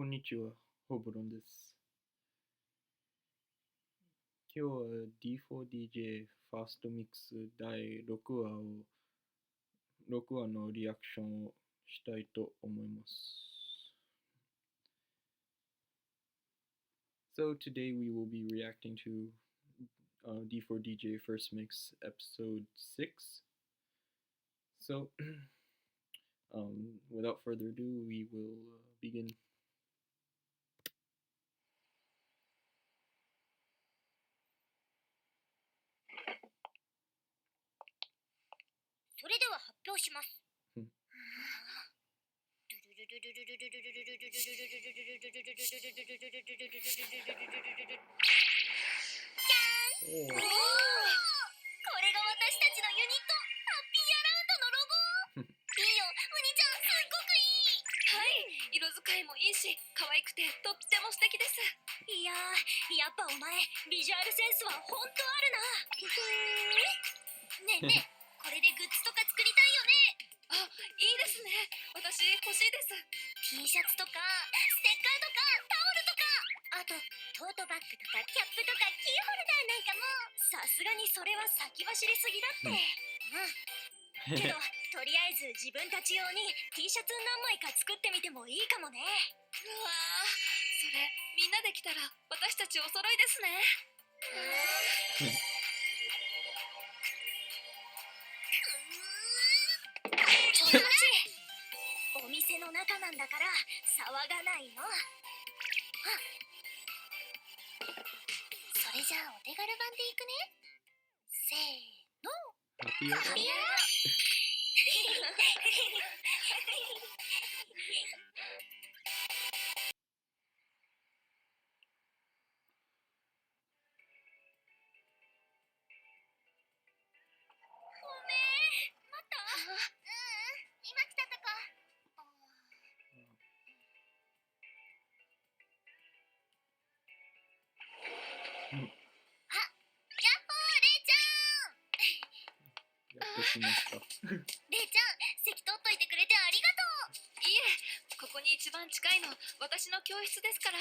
こんにちは、ホブロンです。今日は D4DJ ファーストミックス第6話のリアクションをしたいと思います。So today we will be reacting to D4DJ First Mix episode 6. So without further ado, we will begin. それでは発表します。これが私たちのユニット、ハッピーアラウンドのロゴ。いいよ、ウニちゃん、すっごくいい。はい、色使いもいいし、可愛くてとっても素敵です。いやー、やっぱお前、ビジュアルセンスはほんとあるな。ねえねえ、これでグッズとか作りたいよね。あ、いいですね。私欲しいです。T シャツとか、ステッカーとか、タオルとか、あと、トートバッグとか、キャップとか、キーホルダーなんかも。さすがにそれは先走りすぎだって。けど、とりあえず自分たち用に T シャツ何枚か作ってみてもいいかもね。うわー、それみんなで着たら私たちお揃いですね。ちょっと待ち。お店の中なんだから騒がないの。それじゃあお手軽版でいくね。せーの。ハッピーアラウンド。今来たとこ。あ、やっほー、レイちゃん。やっと来ました。レイちゃん、席取っといてくれてありがとう。いえ、ここに一番近いの私の教室ですから。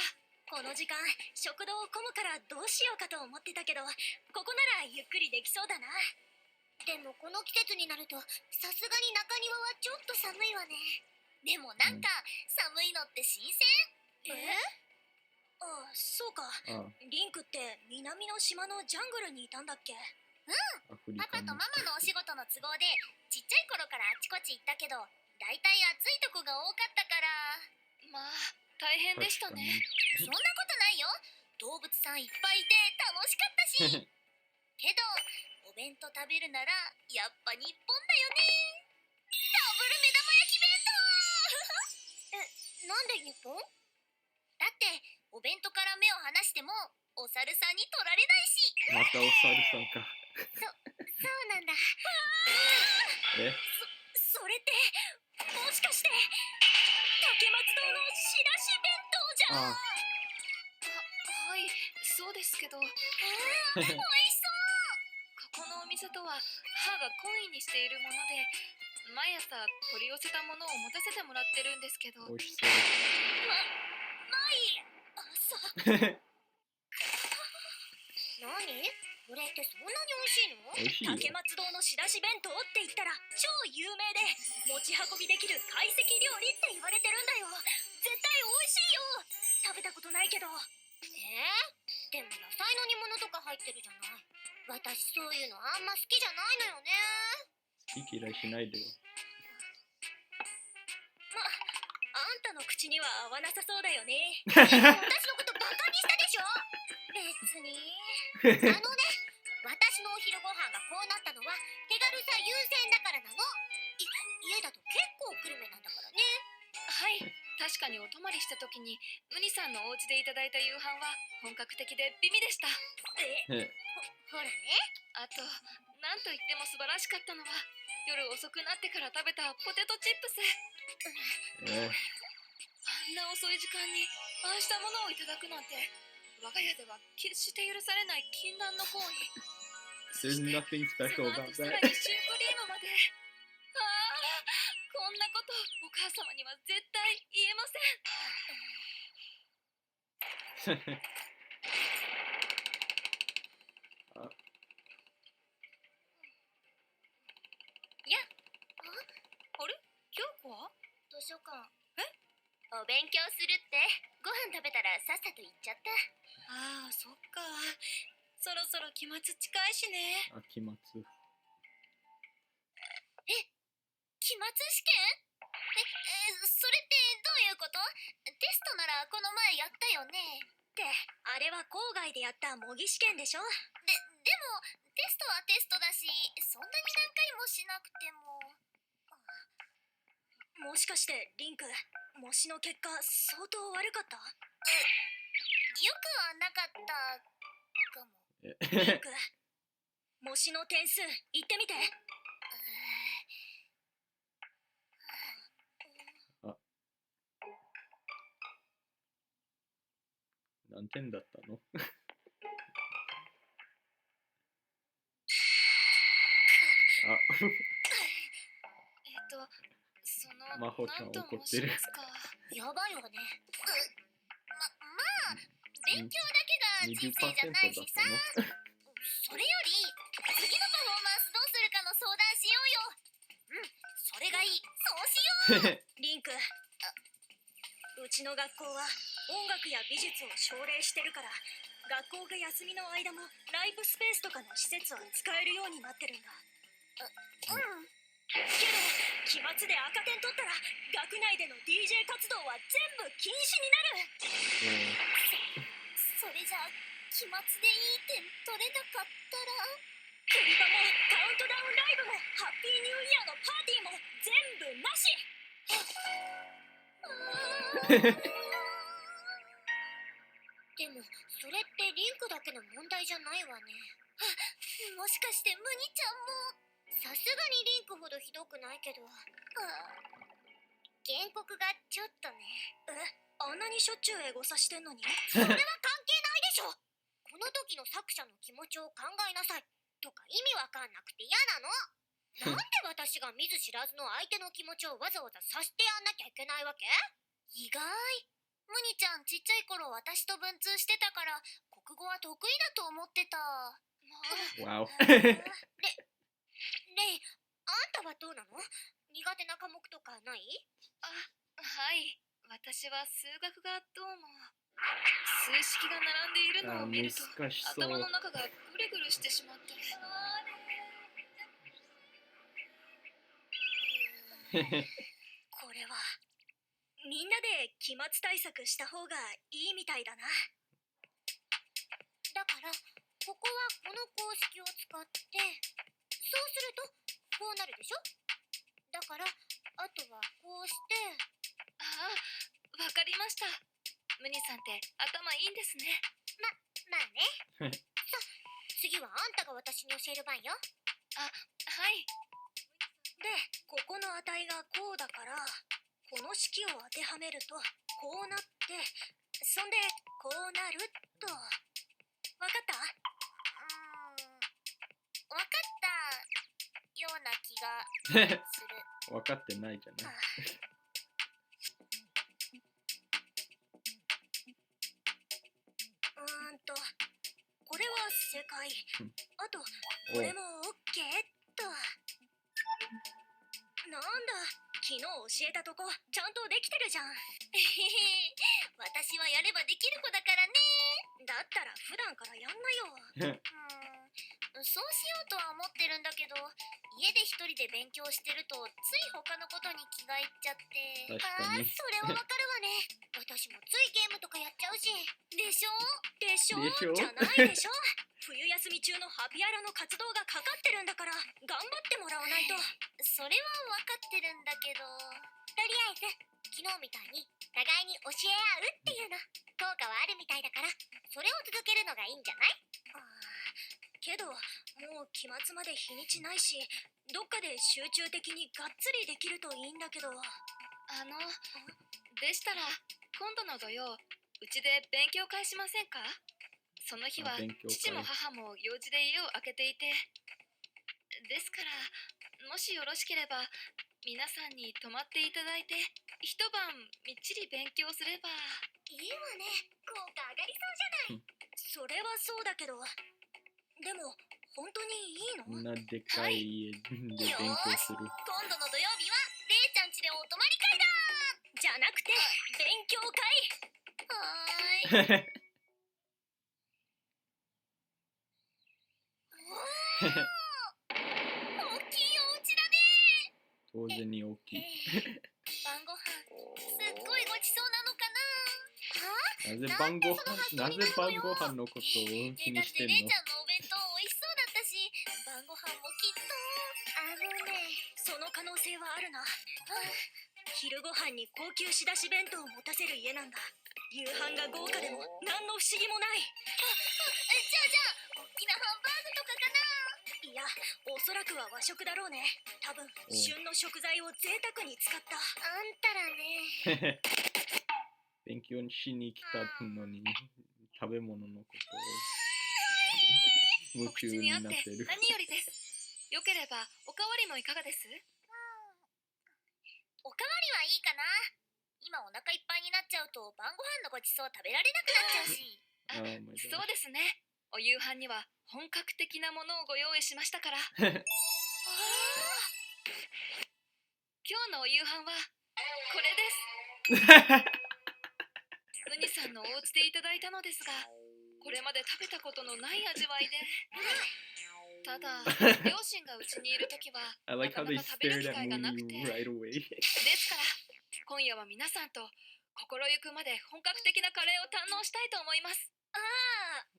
この時間、食堂混むからどうしようかと思ってたけど、ここならゆっくりできそうだな。でもこの季節になると、さすがに中庭はちょっと寒いわね。でもなんか、寒いのって新鮮。あ、そうか。リンクって南の島のジャングルにいたんだっけ？パパとママのお仕事の都合でちっちゃい頃からあちこち行ったけど、だいたい暑いとこが多かったから。まあ、大変でしたね。そんなことないよ。動物さんいっぱいいて楽しかったし。けど、お弁当食べるならやっぱ日本だよね。ダブル目玉焼き弁当。なんで日本？だってお弁当から目を離してもお猿さんに取られないし。またお猿さんか。そうなんだ。それってもしかして竹松堂の仕出し弁当じゃん。はい、そうですけど。おいしそう。ここのお店とは母が懇意にしているもので、毎朝取り寄せたものを持たせてもらってるんですけど。おいしそう。何？これってそんなに美味しいの？美味しいよ。竹松堂の仕出し弁当って言ったら超有名で、持ち運びできる懐石料理って言われてるんだよ。絶対美味しいよ。食べたことないけど。でも野菜の煮物とか入ってるじゃない。私そういうのあんま好きじゃないのよね。好き嫌いしないでよ。あんたの口には合わなさそうだよね。私のことバカにしたでしょ。別に。私のお昼ご飯がこうなったのは手軽さ優先だからなの。家だと結構グルメなんだからね。はい、確かにお泊まりした時にウニさんのお家でいただいた夕飯は本格的で美味でした。ほらね。あと、なんといっても素晴らしかったのは夜遅くなってから食べたポテトチップス。あんな遅い時間にああしたものをいただくなんて、我が家では決して許されない禁断の行為。There's nothing special about その後さ that. らにシュークリームまで。こんなことお母様には絶対言えません。あ、いや、あれ京子は図書館。お勉強するって。ご飯食べたらさっさと行っちゃった。ああ、そっか。そろそろ期末近いしね。あ、期末。期末試験？それってどういうこと？テストならこの前やったよね。ってあれは校外でやった模擬試験でしょ。でもテストはテストだし、そんなに何回もしなくても。もしかしてリンク、模試の結果相当悪かった？よくはなかったかも。リンク、模試の点数言ってみて。何点だったの？あ、真帆ちゃん怒ってる。やばいわね。まあ、勉強だけが人生じゃないしさ。それより、次のパフォーマンスどうするかの相談しようよ。それがいい。そうしよう。リンク、うちの学校は音楽や美術を奨励してるから、学校が休みの間もライブスペースとかの施設は使えるようになってるんだ。けど期末で赤点取ったら学内での DJ 活動は全部禁止になる。それじゃあ期末でいい点取れなかったら、クリパもカウントダウンライブもハッピーニューイヤーのパーティーも全部なし。でもそれってリンクだけの問題じゃないわね。もしかしてムニちゃんも。さすがにリンクほどひどくないけど。原告がちょっとね。あんなにしょっちゅうエゴサしてんのに。それは関係ないでしょ。この時の作者の気持ちを考えなさいとか意味わかんなくて嫌なの。なんで私が見ず知らずの相手の気持ちをわざわざ察してやんなきゃいけないわけ？意外。ムニちゃんちっちゃい頃私と文通してたから国語は得意だと思ってた。わお。レイ、あんたはどうなの？苦手な科目とかない？はい。私は数学がどうも。数式が並んでいるのを見ると頭の中がぐるぐるしてしまって。これはみんなで期末対策した方がいいみたいだな。だからここはこの公式を使って、そうするとこうなるでしょ。だからあとはこうして。わかりました。ムニさんって頭いいんですね。まあね。さあ次はあんたが私に教える番よ。はい。でここの値がこうだから、この式を当てはめるとこうなって、そんでこうなると。わかった？わかったような気がする。分かってないじゃない。これは正解。あとこれも OK っと。なんだ、昨日教えたとこちゃんとできてるじゃん。私はやればできる子だからね。だったら普段からやんなよ。そうしようとは思ってるんだけど、家で一人で勉強してるとつい他のことに気がいっちゃって。それはわかるわね。私もついゲームとかやっちゃうし。でしょじゃないでしょ。冬休み中のハピアラの活動がかかってるんだから頑張ってもらわないと。それは分かってるんだけど、とりあえず昨日みたいに互いに教え合うっていうの効果はあるみたいだから、それを続けるのがいいんじゃない？けどもう期末まで日にちないし、どっかで集中的にがっつりできるといいんだけど。でしたら今度の土曜うちで勉強会しませんか？その日は父も母も用事で家を空けていて、ですからもしよろしければ皆さんに泊まっていただいて一晩みっちり勉強すれば。いいわね。効果上がりそうじゃない。それはそうだけど、でも本当にいいの？こんなでかい家で勉強する。今度の土曜日はレイちゃん家でお泊まり会だ。じゃなくて勉強会。はーい。大きいお家だね。当然に大きい。晩ご飯すっごいごちそうなのかな。なぜ晩ご飯のことを気にしてんの？だってレイちゃんのお弁当美味しそうだったし、晩ご飯もきっと。その可能性はあるな。昼ご飯に高級仕出し弁当を持たせる家なんだ。夕飯が豪華でも何の不思議もない。じゃあ大きなハンバーグとかかな。いや、おそらくは和食だろうね。多分旬の食材を贅沢に使った。あんたらね。勉強しに来たのに食べ物のことを夢中になってる。何よりです。よければおかわりもいかがです？おかわりはいいかな。今お腹いっぱいになっちゃうと晩ご飯のごちそう食べられなくなっちゃうし。そうですね。お夕飯には本格的なものをご用意しましたから。今日のお夕飯はこれです。ウニさんのお家でいただいたのですが、これまで食べたことのない味わいで。ただ、両親がうちにいるときはなかなか食べる機会がなくて。ですから、今夜は皆さんと心ゆくまで本格的なカレーを堪能したいと思います。ああ、い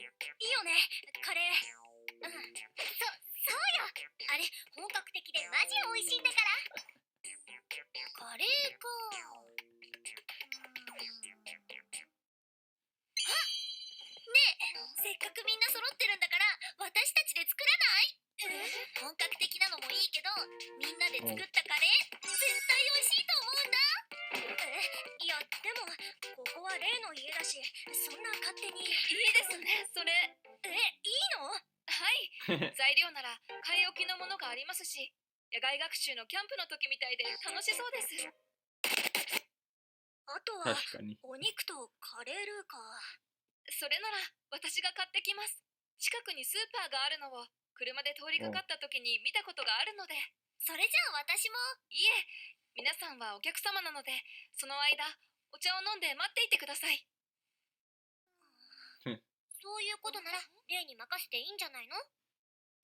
いよね、カレー。そうよ。あれ、本格的でマジ美味しいんだから。カレーか。せっかくみんな揃ってるんだから私たちで作らない？本格的なのもいいけど、みんなで作ったカレー絶対美味しいと思うんだ。いやでもここは例の家だし、そんな勝手に。いいですね、それ。いいの？はい。材料なら買い置きのものがありますし、野外学習のキャンプの時みたいで楽しそうです。あとはお肉とカレールーか。それなら私が買ってきます。近くにスーパーがあるのを車で通りかかった時に見たことがあるので。それじゃあ私も。いえ、皆さんはお客様なので、その間お茶を飲んで待っていてください。そういうことならレイに任せていいんじゃないの？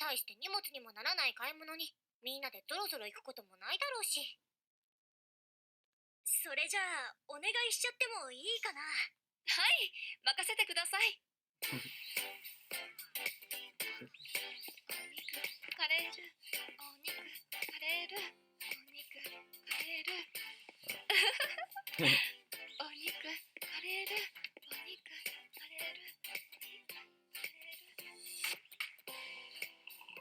大して荷物にもならない買い物にみんなでぞろぞろ行くこともないだろうし。それじゃあお願いしちゃってもいいかな？はい、任せてください。お肉、カレール、お肉、カレール、お肉、カレール。お肉、カレール、お肉、カレール。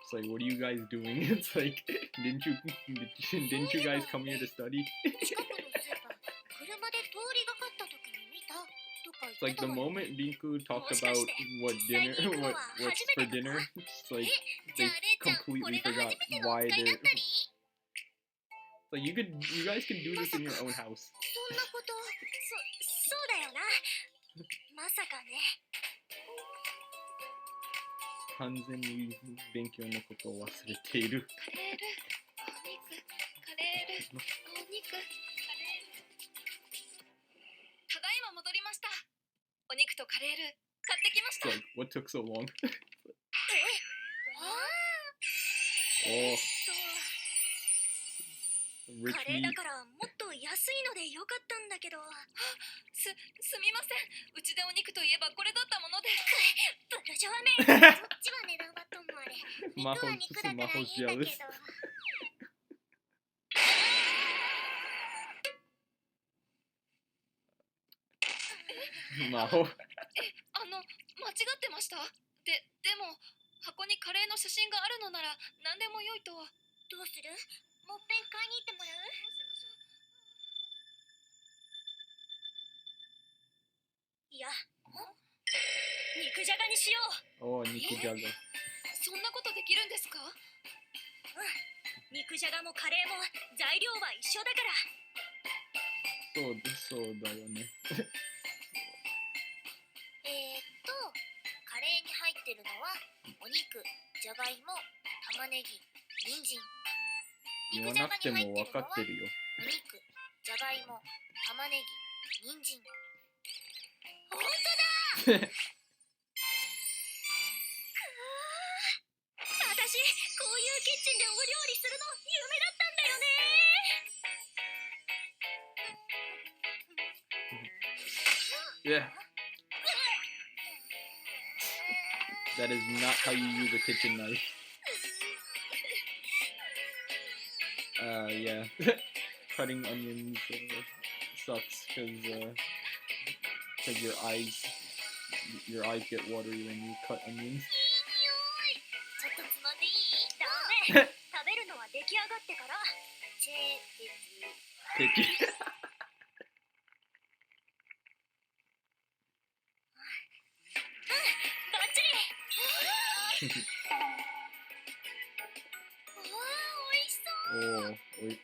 It's like, what are you guys doing? It's like, didn't you guys come here to study? It's like the moment Rinku talked about what's for dinner, it's like they completely forgot why they're. Like you guys can do this in your own house. そうだよな。まさかね。完全に勉強のことを忘れている。カレール、お肉、カレール、お肉、カレール。ただいま戻りました。お肉とカレール買ってきました。Like, what took so long? カレーだからもっと安いのでよかったんだけど。すみません。うちでお肉といえばこれだったもので。ブルジョワめ。そっちは値段はともあれ。肉は肉だからいいんだけど。魔法。間違ってました？でも箱にカレーの写真があるのなら何でも良いと。どうする？もっぺん買いに行ってもらう？いや、肉じゃがにしよう。肉じゃが。そんなことできるんですか？肉じゃがもカレーも材料は一緒だから。そうだよね。カレーに入ってるのはお肉、じゃがいも、玉ねぎ、人参。言わなくても分かってるよ。お肉、じゃがいも、玉ねぎ、人参。本当だ。私、こういうキッチンでお料理するの夢だったんだよね。Yeah. That is not how you use a kitchen knife. Yeah. Cutting onions sucks because your eyes get watery when you cut onions. ちょっとつまんでいい？ダメ。食べるのは出来上がってから。Picky. バッチリ。うわー、美味しそう。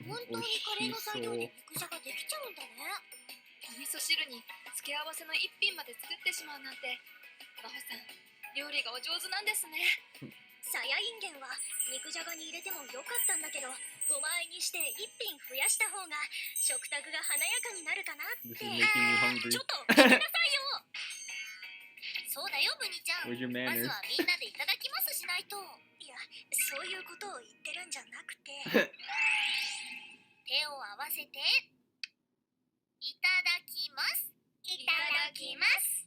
本当にカレーの材料で肉じゃができちゃうんだね。お味噌汁に付け合わせの一品まで作ってしまうなんて、真帆さん、料理がお上手なんですね。さやいんげんは肉じゃがに入れてもよかったんだけど、5枚にして一品増やした方が食卓が華やかになるかなって。This is making me hungry. ちょっと聞きなさいよ。そうだよ、ブニちゃん。 Where's your まず manners? はみんなでいただきますしないと。いや、そういうことを言ってるんじゃなくて手を合わせていただきます。いただきます。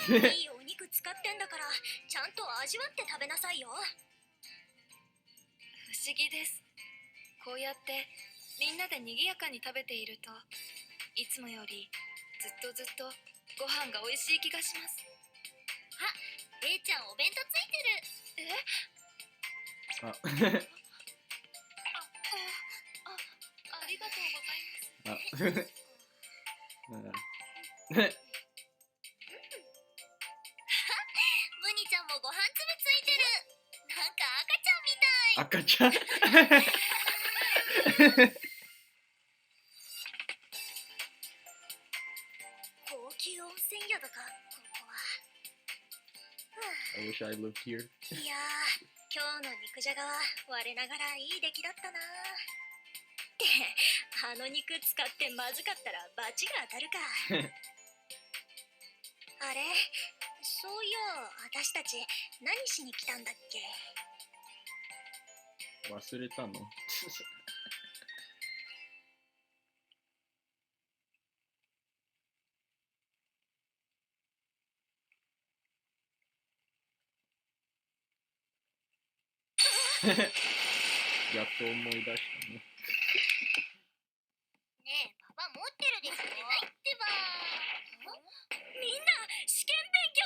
いいお肉使ってんだからちゃんと味わって食べなさいよ。不思議です。こうやってみんなで賑やかに食べていると、いつもよりずっとご飯が美味しい気がします。あ、れいちゃんお弁当ついてる。ありがとうございます。ブニちゃんもご飯粒ついてる。なんか赤ちゃんみたい。赤ちゃん。高級温泉宿か、ここは。I wish I lived here. いやー、今日の肉じゃがは我ながらいい出来だったな。ってあの肉使ってまずかったら罰が当たるか。あれ、そういや私たち何しに来たんだっけ。忘れたの？やっと思い出したね。ねえ、パパ持ってるでしょ。ないってば。みんな試験勉強。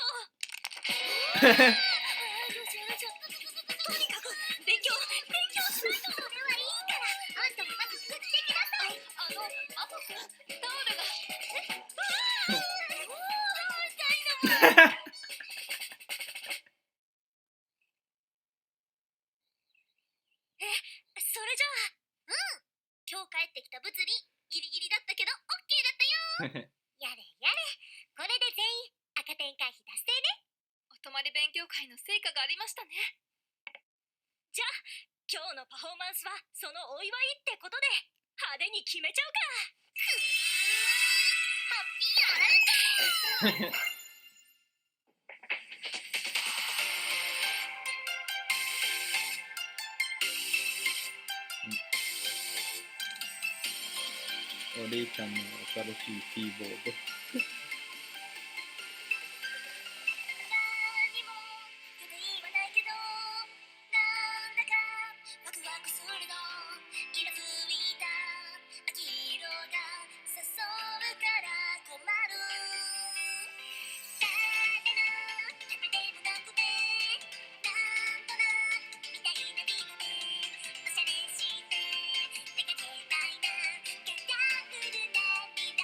とにかく勉強しないと。それはいいから、あんたもまず作ってきなさい。真帆さん、タオルが。それじゃあ、今日帰ってきた物理ギリギリだったけどオッケーだったよ。やれやれ、これで全員赤点回避達成ね。お泊まり勉強会の成果がありましたね。じゃあ今日のパフォーマンスはそのお祝いってことで派手に決めちゃうか。ハッピーアラウンド。おれいちゃんの新しいキーボード。何も予定はないけど、なんだかワクワクするの。色づいた秋色が誘うから困る。誰のためでもなくて、なんとなくみたいなビートでおしゃれして出かけたいな。カラフルな未来。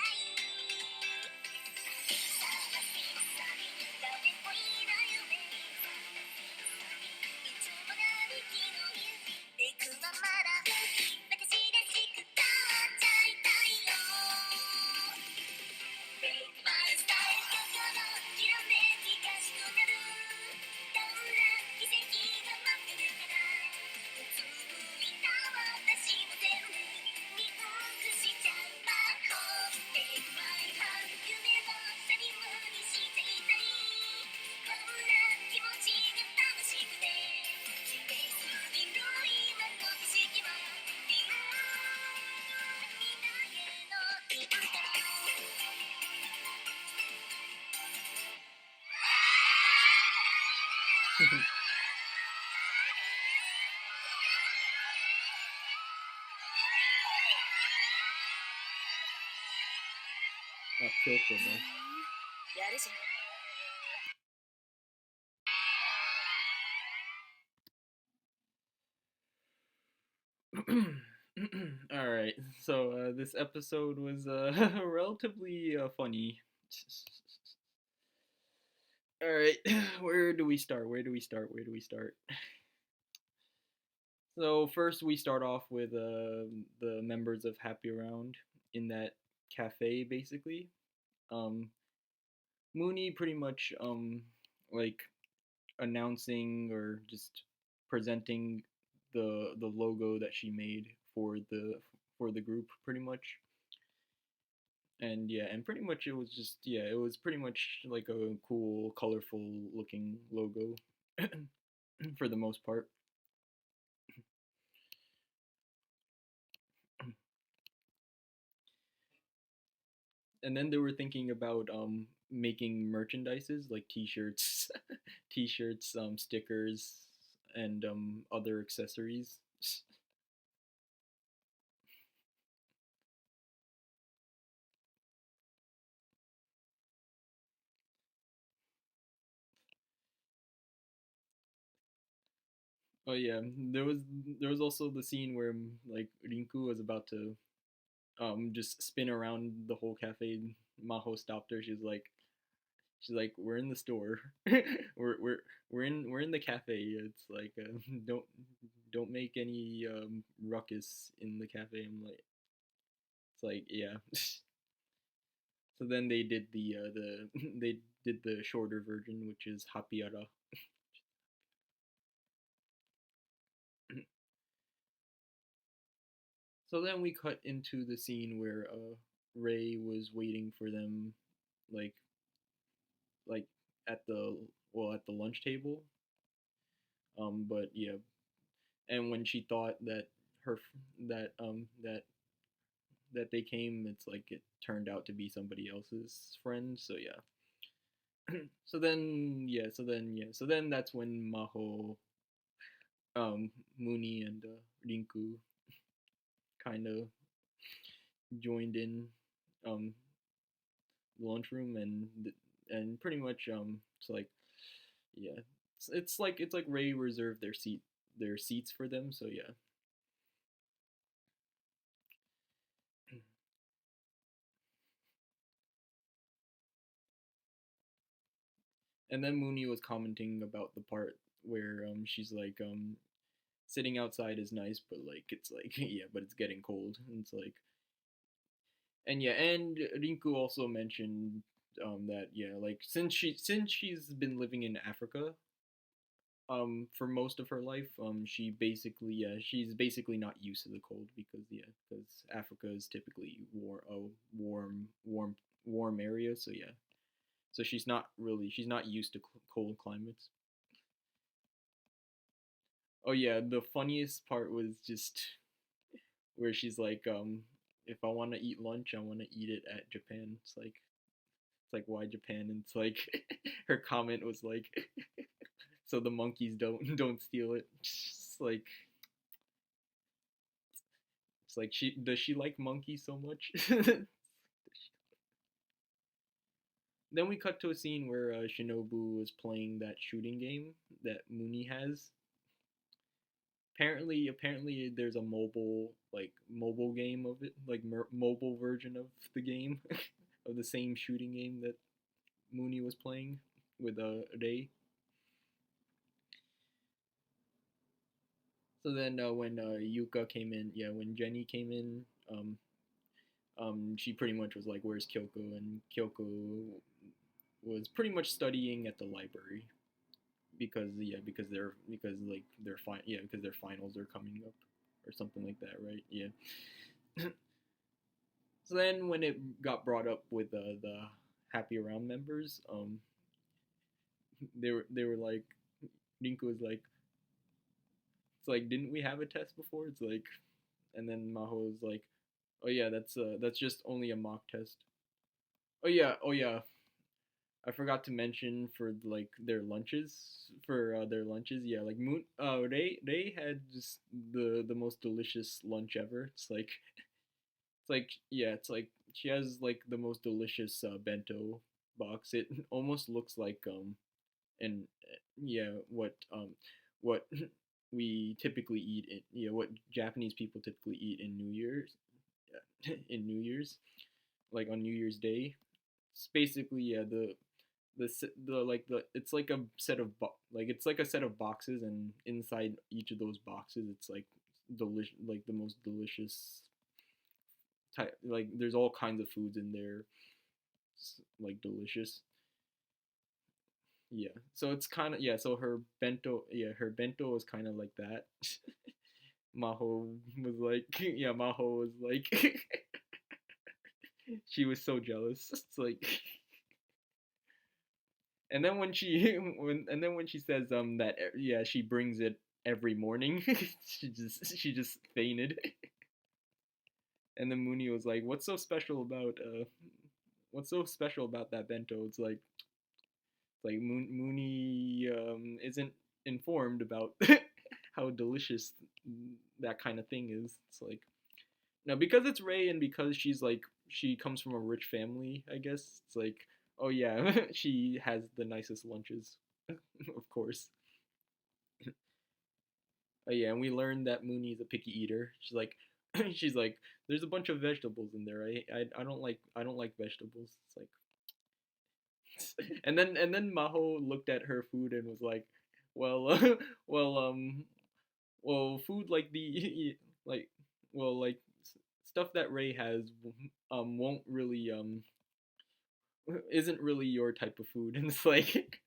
Not Kyoko, though. やるじゃん。All right, so this episode was relatively funny. All right, where do we start? Where do we start? Where do we start? So first, we start off with the members of Happy Round in that cafe, basically. Um, Mooney pretty much like announcing or just presenting the logo that she made for the group, pretty much. And yeah, and pretty much it was just, yeah, it was pretty much like a cool, colorful looking logo for the most part. And then they were thinking about making merchandises like t-shirts, t-shirts, stickers, and other accessories. Oh yeah, there was also the scene where like Rinku was about to just spin around the whole cafe. Maho stopped her. She's like, we're in the store. We're in the cafe. It's like don't make any ruckus in the cafe. I'm like, it's like, yeah. So then they did the they did the shorter version, which is Hapiara. So then we cut into the scene where Ray was waiting for them, like like at the at the lunch table. But yeah, and when she thought that her that that they came, it's like it turned out to be somebody else's friend. So yeah. So then that's when Maho, Mooney, and Rinku kind of joined in um the lunchroom, and pretty much it's like, yeah, it's like Ray reserved their seats for them. So yeah. And then Mooney was commenting about the part where she's like sitting outside is nice, but like it's like yeah, but it's getting cold. And it's like, and yeah, and Rinku also mentioned that yeah, like since she's been living in Africa for most of her life, she basically, yeah, she's basically not used to the cold, because yeah, because Africa is typically warm area. So yeah, so she's not used to cold climates. Oh yeah, the funniest part was just where she's like, if I want to eat lunch, I want to eat it at Japan. It's like, why Japan? And it's like her comment was like, so the monkeys don't steal it. It's like, she does she like monkeys so much? Then we cut to a scene where Shinobu was playing that shooting game that Mooney has. Apparently there's a mobile game of it, like mobile version of the game, of the same shooting game that Mooney was playing with Rei. So then when Yuka came in, yeah, when Jenny came in, she pretty much was like, "Where's Kyoko?" And Kyoko was pretty much studying at the library, because yeah, because their finals are coming up or something like that, right? Yeah. So then when it got brought up with the Happy Round members, they were like, Rinku was like, it's like, didn't we have a test before? It's like, and then Maho was like, oh yeah, that's just only a mock test. Oh yeah, I forgot to mention for like their lunches, yeah, like they had just the most delicious lunch ever. It's like, yeah, it's like she has like the most delicious bento box. It almost looks like and yeah, what we typically eat in, what Japanese people typically eat in New Year's, in New Year's, like on New Year's Day. It's basically the like the it's like a set of like it's like a set of boxes, and inside each of those boxes it's like like the most delicious type, like there's all kinds of foods in there, like delicious. Yeah. So it's kind of, yeah. So her bento was kind of like that. Maho was like, yeah, Maho was like, she was so jealous. It's like, and then when she when she says that yeah, she brings it every morning, she just fainted. And then Mooney was like, what's so special about that bento? It's like Mooney isn't informed about how delicious that kind of thing is. It's like, now because it's Ray and because she's like, she comes from a rich family, I guess. It's like, oh yeah, she has the nicest lunches, of course. Oh yeah, and we learned that Mooney's a picky eater. She's like, she's like, there's a bunch of vegetables in there. I don't like vegetables. It's like, and then Maho looked at her food and was like, well, well, well, food like the like, well, like stuff that Ray has won't really isn't really your type of food, and it's like,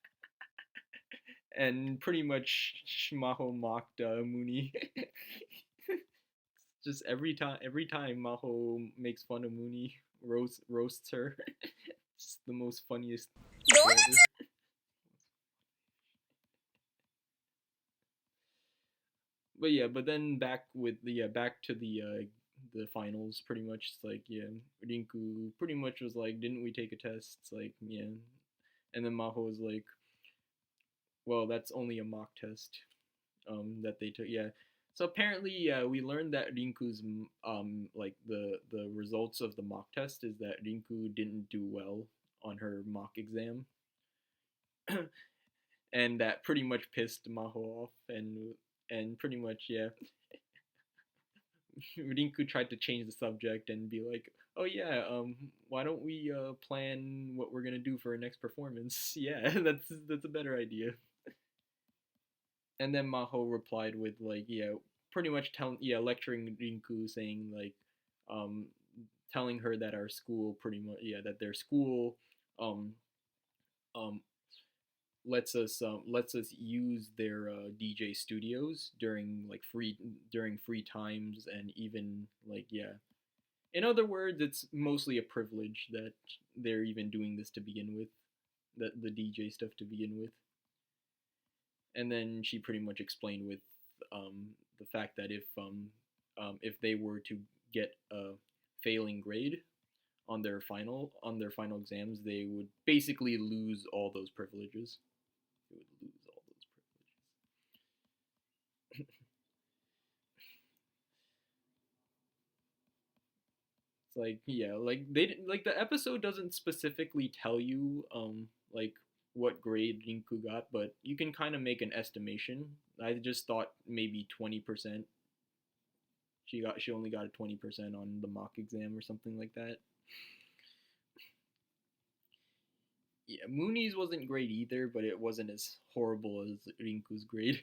and pretty much Maho mocked Mooney. Just every time Maho makes fun of Mooney, roasts her. It's the most funniest thing ever. But yeah, but then back to the finals. Pretty much, it's like, yeah, Rinku pretty much was like, didn't we take a test? It's like, yeah, and then Maho was like, well, that's only a mock test that they took. Yeah. So apparently, we learned that Rinku's like the results of the mock test is that Rinku didn't do well on her mock exam, and that pretty much pissed Maho off, and pretty much, yeah, Rinku tried to change the subject and be like, "Oh yeah, why don't we plan what we're gonna do for our next performance?" Yeah, that's a better idea. And then Maho replied with like, yeah, pretty much telling, yeah, lecturing Rinku, saying like, um, telling her that our school pretty much, yeah, that their school um um lets us use their DJ studios during free times, and even like, yeah. In other words, it's mostly a privilege that they're even doing this to begin with, that the DJ stuff to begin with. And then she pretty much explained with the fact that if they were to get a failing grade on their final exams, they would basically lose all those privileges. They would lose all those privileges. It's like, yeah, like like the episode doesn't specifically tell you like what grade Rinku got, but you can kind of make an estimation. I just thought maybe 20%. She only got a 20% on the mock exam or something like that. Yeah, Mooney's wasn't great either, but it wasn't as horrible as Rinku's grade.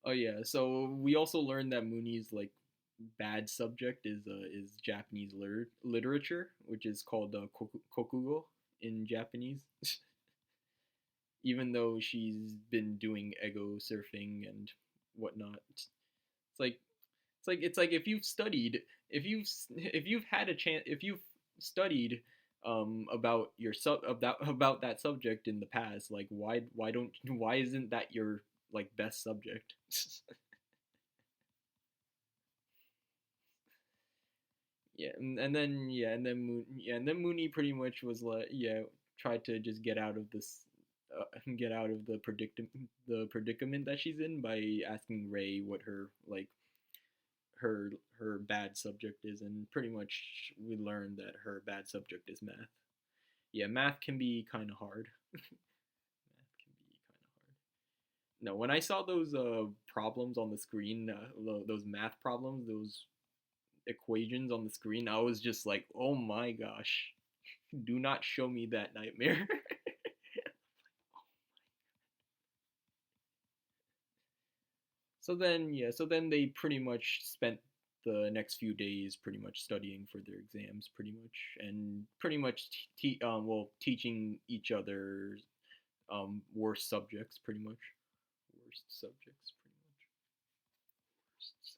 Oh yeah, so we also learned that Mooney's like bad subject is Japanese literature, which is called kokugo in Japanese. Even though she's been doing ego surfing and whatnot, like it's like if you've had a chance, if you've studied about your about that subject in the past, like why isn't that your like best subject? Yeah, and then and then Mooney pretty much was like, yeah, tried to just get out of this get out of the predicament that she's in by asking Ray what her like her bad subject is, and pretty much we learned that her bad subject is math. Yeah, math can be kind of hard. Math can be kind of hard. No, when I saw those problems on the screen, those math problems, those equations on the screen, I was just like, oh my gosh, do not show me that nightmare. So then, yeah, so then they pretty much spent the next few days pretty much studying for their exams, pretty much, and pretty much teaching each other worst subjects, pretty much, worst subjects, pretty much, worst subjects.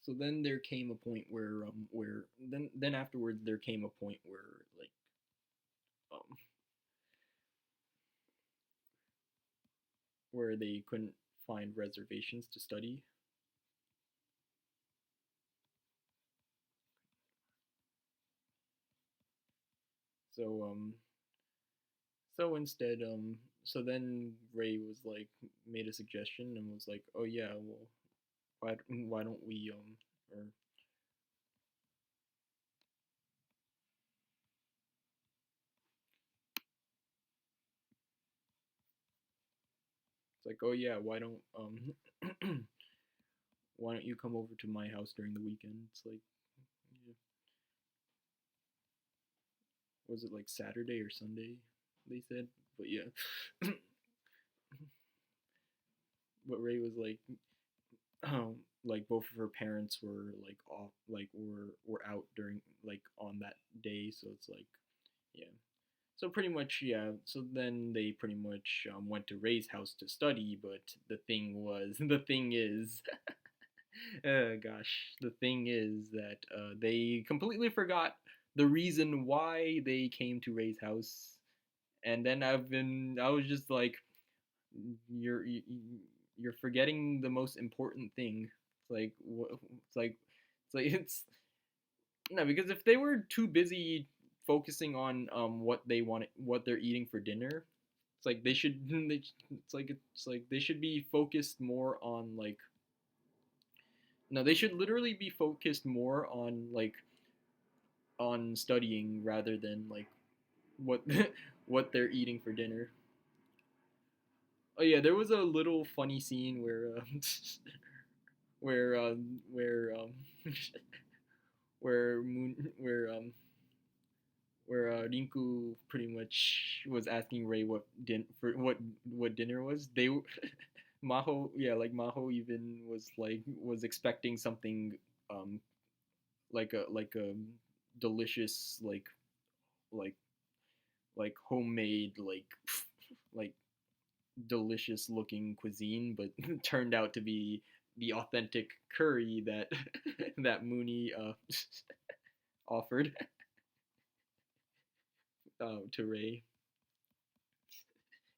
So then there came a point where then afterwards there came a point where like um where they couldn't find reservations to study. So so instead so then Ray was like made a suggestion and was like, oh yeah, well why don't we or it's like, oh yeah, why don't you come over to my house during the weekend? It's like, yeah, was it like Saturday or Sunday? They said, but yeah. But Ray was like both of her parents were like off, like were out during like on that day, so it's like, yeah. So pretty much, yeah. So then they pretty much went to Ray's house to study, but the thing is, gosh, the thing is that they completely forgot the reason why they came to Ray's house, and then I was just like, you're you, you're forgetting the most important thing. It's like it's no, because if they were too busy focusing on what they're eating for dinner, it's like it's like they should be focused more on like no, they should literally be focused more on like on studying rather than like what what they're eating for dinner. Oh yeah, there was a little funny scene where where where Moon where Rinku pretty much was asking Ray what dinner was. They Maho, yeah, like Maho even was expecting something um like a delicious like like homemade like delicious looking cuisine, but turned out to be the authentic curry that that Mooney offered to Ray.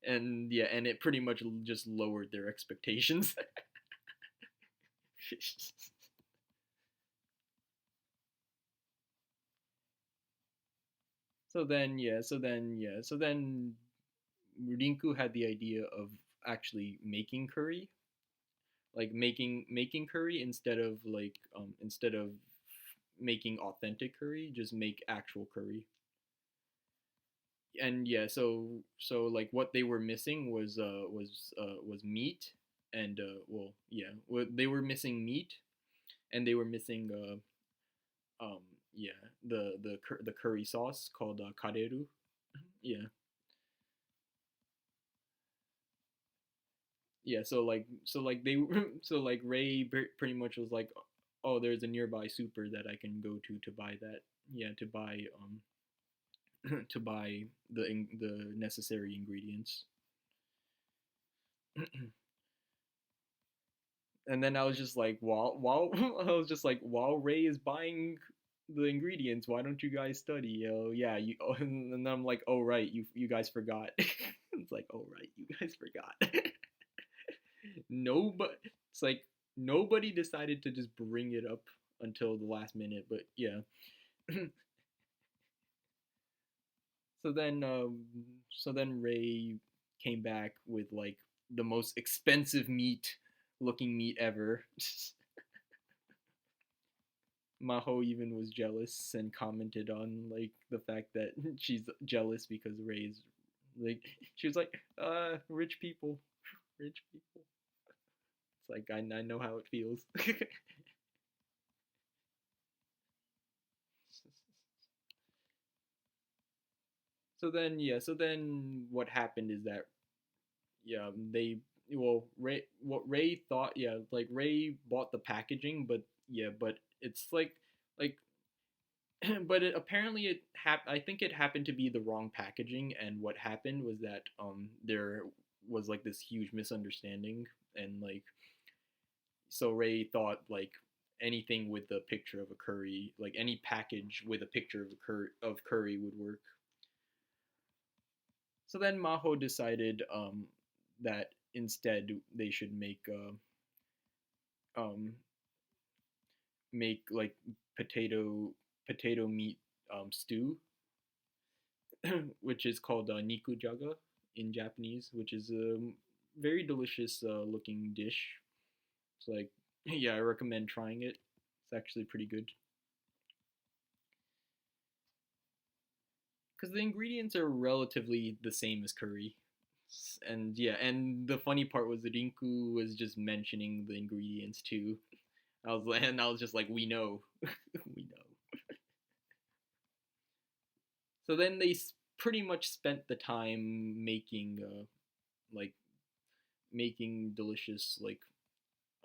And yeah, and it pretty much just lowered their expectations. So then Rinku had the idea of actually making curry, like making curry instead of making authentic curry, just make actual curry. And yeah, so like what they were missing was meat, and they were missing meat, and they were missing yeah, the curry sauce called kareru. Yeah, yeah. So like they so like Ray pretty much was like, oh, there's a nearby super that I can go to buy that. Yeah, to buy to buy the necessary ingredients. And then I was just like, while I was just like, while Ray is buying the ingredients, why don't you guys study? Oh yeah, you. Oh, and then I'm like, oh right, you guys forgot. It's like, oh right, you guys forgot. No, but it's like nobody decided to just bring it up until the last minute. But yeah, So then, Ray came back with like the most expensive looking meat ever. Maho even was jealous and commented on like the fact that she's jealous because Ray's like she was like, rich people, rich people. It's like I know how it feels. So then what happened is that Ray thought, like Ray bought the packaging, but it's like but I think it happened to be the wrong packaging, and what happened was that there was like this huge misunderstanding, and like so Ray thought like anything with the picture of a curry, like any package with a picture of curry would work. So then Maho decided that instead they should um, make like potato meat stew, which is called nikujaga in Japanese, which is a very delicious looking dish. It's like yeah, I recommend trying it. It's actually pretty good because the ingredients are relatively the same as curry. And yeah, and the funny part was that Rinku was just mentioning the ingredients too. I was just like, we know, we know. So then they pretty much spent the time like making delicious like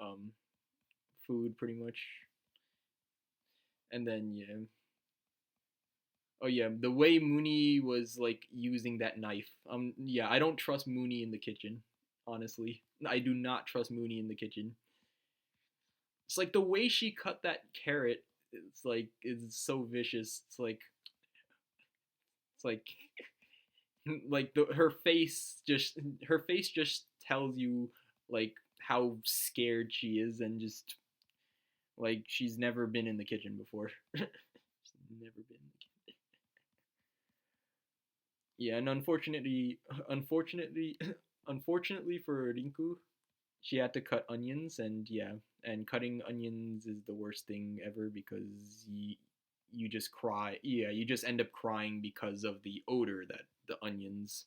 um food pretty much, and then yeah. Oh yeah, the way Mooney was like using that knife. Yeah, I don't trust Mooney in the kitchen. Honestly, I do not trust Mooney in the kitchen. It's like the way she cut that carrot. It's like it's so vicious. It's like her face just tells you like how scared she is and just like she's never been in the kitchen before. She's never been in the kitchen. Yeah, and unfortunately for Rinku, she had to cut onions, and yeah, and cutting onions is the worst thing ever because you just cry. Yeah, you just end up crying because of the odor that the onions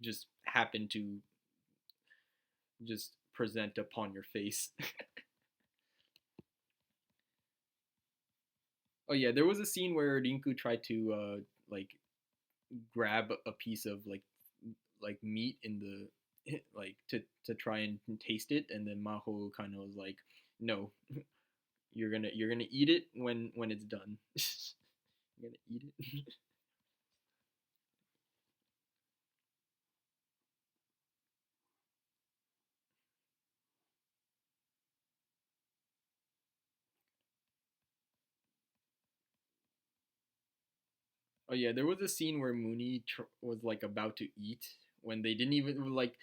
just happen to just present upon your face. Oh yeah, there was a scene where Rinku tried to like grab a piece of like meat in the like to try and taste it, and then Maho kind of was like, "No, you're gonna eat it when it's done. You're gonna eat it." Oh yeah, there was a scene where Mooney was like about to eat when they didn't even like.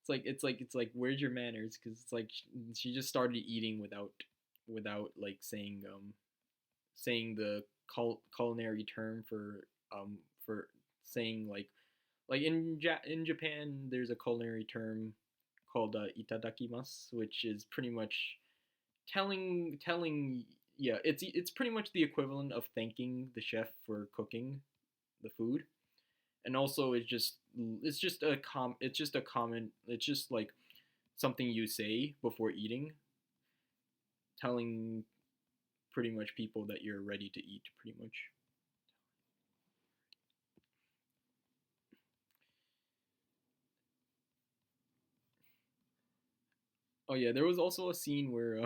It's like where's your manners? Because it's like she just started eating without like saying the culinary term for saying like in Japan there's a culinary term called itadakimasu, which is pretty much telling yeah, it's pretty much the equivalent of thanking the chef for cooking the food. And also it's just like something you say before eating, telling pretty much people that you're ready to eat pretty much. Oh yeah, there was also a scene where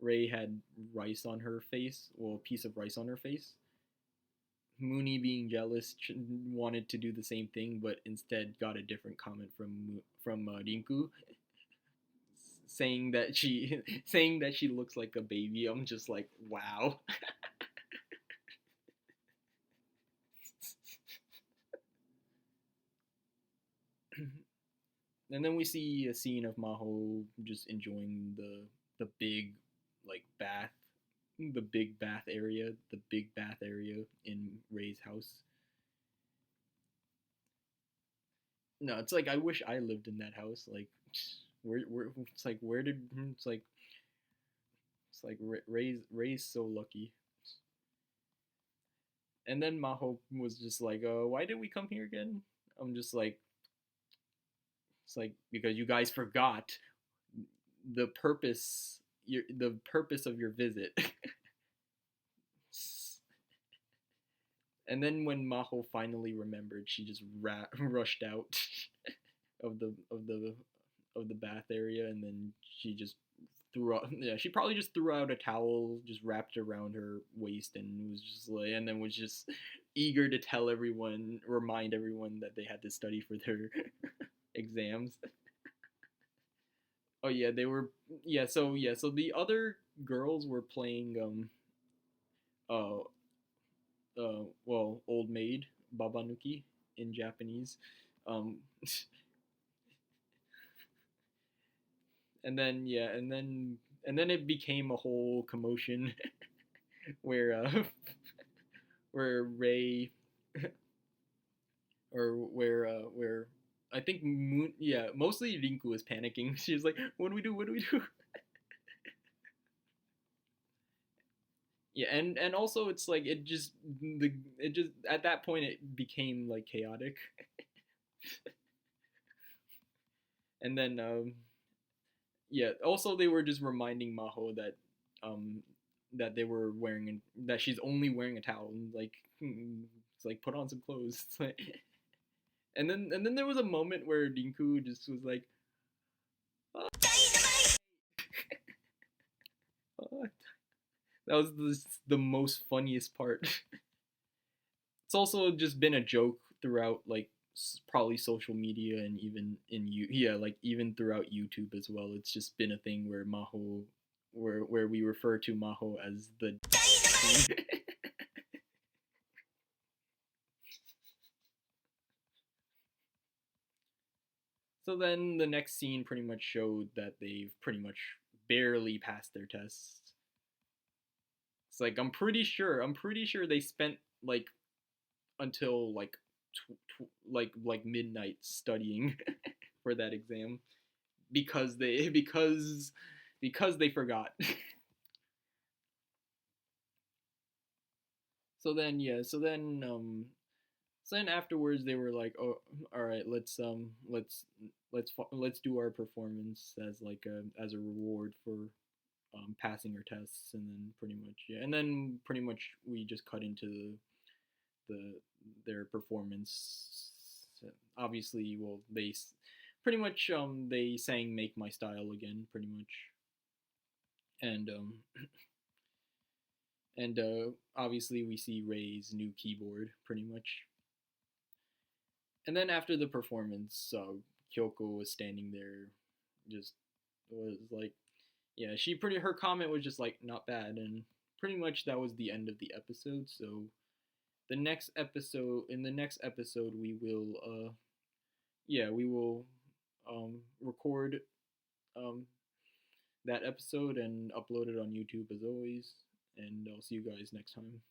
Ray had rice on her face, well, a piece of rice on her face. Mooney, being jealous, wanted to do the same thing, but instead got a different comment from Rinku, saying that she saying that she looks like a baby. I'm just like, wow. And then we see a scene of Maho just enjoying the big like bath the big bath area, in Ray's house. No, it's like I wish I lived in that house. Like, where it's like where did it's like Ray's so lucky. And then Maho was just like, why did we come here again? I'm just like, it's like because you guys forgot the purpose of your visit. And then when Maho finally remembered, she just rushed out of the bath area, and then she just threw out. Yeah, she probably just threw out a towel, just wrapped around her waist, and was just like, and then was just eager to remind everyone that they had to study for their exams. Oh yeah, they were. So the other girls were playing uh Old Maid, Babanuki in Japanese. Um, and then it became a whole commotion where where Ray or where I think mostly Rinku was panicking. She was like, "What do we do? What do we do?" Yeah, and also it's like it just at that point it became like chaotic. And then yeah, also they were just reminding Maho um that they were that she's only wearing a towel, and like it's like put on some clothes. It's like, and then there was a moment where Rinku just was like, oh. That was the most funniest part. It's also just been a joke throughout like probably social media and even like even throughout YouTube as well. It's just been a thing where Maho where we refer to Maho as the So then the next scene pretty much showed that they've pretty much barely passed their tests. It's like I'm pretty sure they spent like until like midnight studying for that exam because they forgot. So then afterwards they were like, oh, all right, let's do our performance as like as a reward for passing our tests. And then pretty much we just cut into their performance. Obviously, well, they pretty much they sang "Make My Style" again, pretty much, and obviously we see Ray's new keyboard, pretty much. And then after the performance, Kyoko was standing there, just was like, yeah, her comment was just like not bad, and pretty much that was the end of the episode. So in the next episode we will record that episode and upload it on YouTube as always, and I'll see you guys next time.